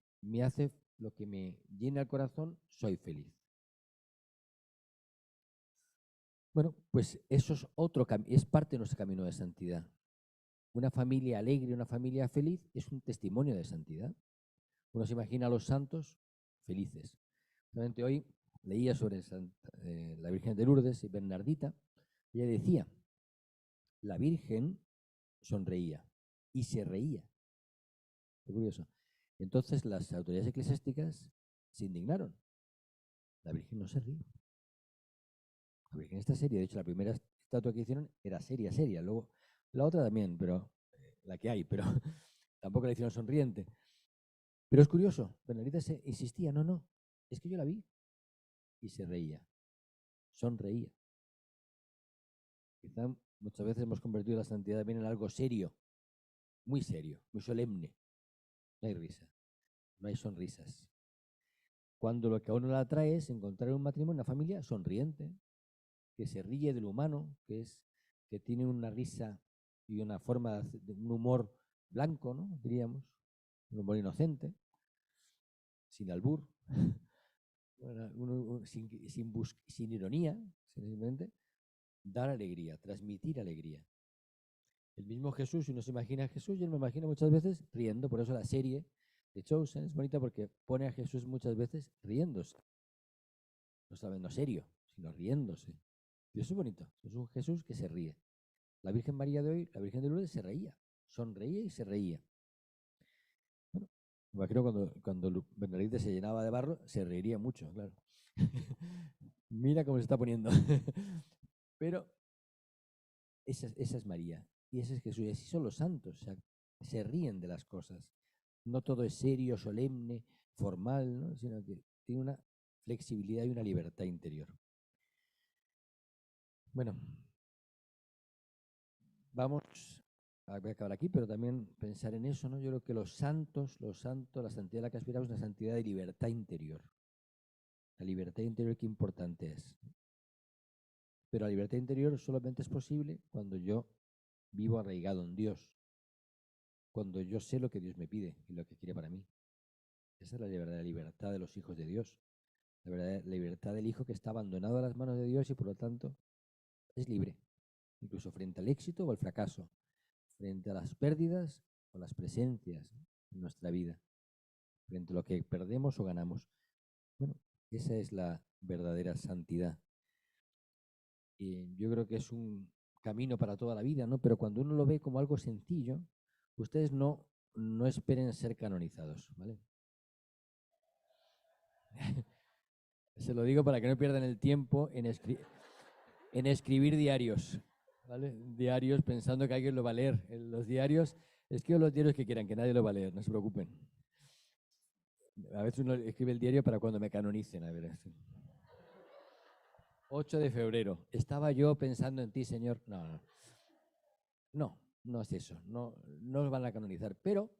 me llena el corazón, soy feliz? Bueno, pues eso es parte de nuestro camino de santidad. Una familia alegre, una familia feliz es un testimonio de santidad. Uno se imagina a los santos felices. Realmente hoy leía sobre la Virgen de Lourdes y Bernardita. Ella decía, la Virgen sonreía y se reía. Qué curioso. Entonces las autoridades eclesiásticas se indignaron. La Virgen no se ríe. La Virgen está seria. De hecho, la primera estatua que hicieron era seria, seria. Luego la otra también, pero la que hay, pero tampoco la hicieron sonriente. Pero es curioso, Bernardita insistía, no, no, es que yo la vi y se reía, sonreía. Quizá muchas veces hemos convertido la santidad también en algo serio, muy solemne. No hay risa, no hay sonrisas. Cuando lo que a uno la atrae es encontrar un matrimonio, una familia sonriente, que se ríe de lo humano, que tiene una risa y una forma de un humor blanco, ¿no? Diríamos, un humor inocente, sin albur, sin ironía, simplemente dar alegría, transmitir alegría. El mismo Jesús, si uno se imagina a Jesús, yo me imagino muchas veces riendo, por eso la serie de Chosen es bonita porque pone a Jesús muchas veces riéndose. No serio, sino riéndose. Y eso es bonito, es un Jesús que se ríe. La Virgen María de hoy, la Virgen de Lourdes, se reía, sonreía y se reía. Bueno, me imagino cuando Bernadette se llenaba de barro, se reiría mucho, claro. Mira cómo se está poniendo. Pero esa es María y ese es Jesús. Y así son los santos, o sea, se ríen de las cosas. No todo es serio, solemne, formal, ¿no? Sino que tiene una flexibilidad y una libertad interior. Bueno, vamos a acabar aquí, pero también pensar en eso, ¿no? Yo creo que los santos, la santidad a la que aspiramos es una santidad de libertad interior. La libertad interior, qué importante es. Pero la libertad interior solamente es posible cuando yo vivo arraigado en Dios, cuando yo sé lo que Dios me pide y lo que quiere para mí. Esa es la verdadera libertad de los hijos de Dios. La verdadera libertad del hijo que está abandonado a las manos de Dios y por lo tanto es libre, incluso frente al éxito o al fracaso, frente a las pérdidas o las presencias. en nuestra vida, frente a lo que perdemos o ganamos. Bueno, esa es la verdadera santidad. Y yo creo que es un camino para toda la vida, ¿no? Pero cuando uno lo ve como algo sencillo, ustedes no esperen ser canonizados, ¿vale? Se lo digo para que no pierdan el tiempo en escribir diarios, ¿vale? Diarios pensando que alguien lo va a leer. Los diarios, escribo los diarios que quieran, que nadie lo va a leer, no se preocupen. A veces uno escribe el diario para cuando me canonicen, a ver. 8 de febrero. Estaba yo pensando en ti, Señor. No es eso. No los van a canonizar, pero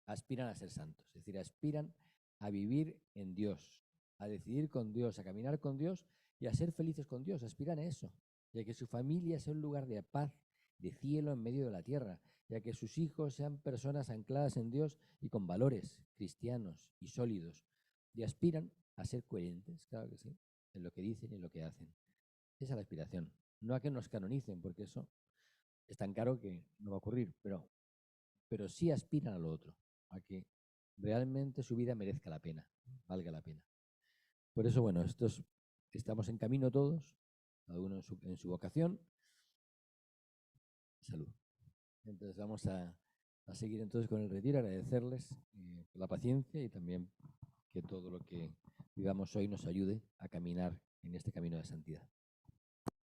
aspiran a ser santos. Es decir, aspiran a vivir en Dios, a decidir con Dios, a caminar con Dios y a ser felices con Dios. Aspiran a eso. Y a que su familia sea un lugar de paz, de cielo en medio de la tierra. Y a que sus hijos sean personas ancladas en Dios y con valores cristianos y sólidos. Y aspiran a ser coherentes, claro que sí, en lo que dicen y en lo que hacen. Esa es la aspiración. No a que nos canonicen, porque eso es tan caro que no va a ocurrir, pero sí aspiran a lo otro, a que realmente su vida merezca la pena, valga la pena. Por eso, bueno, estamos en camino todos, cada uno en su vocación. Salud. Entonces vamos a seguir entonces con el retiro, agradecerles la paciencia y también que todo lo que vivamos hoy nos ayude a caminar en este camino de santidad.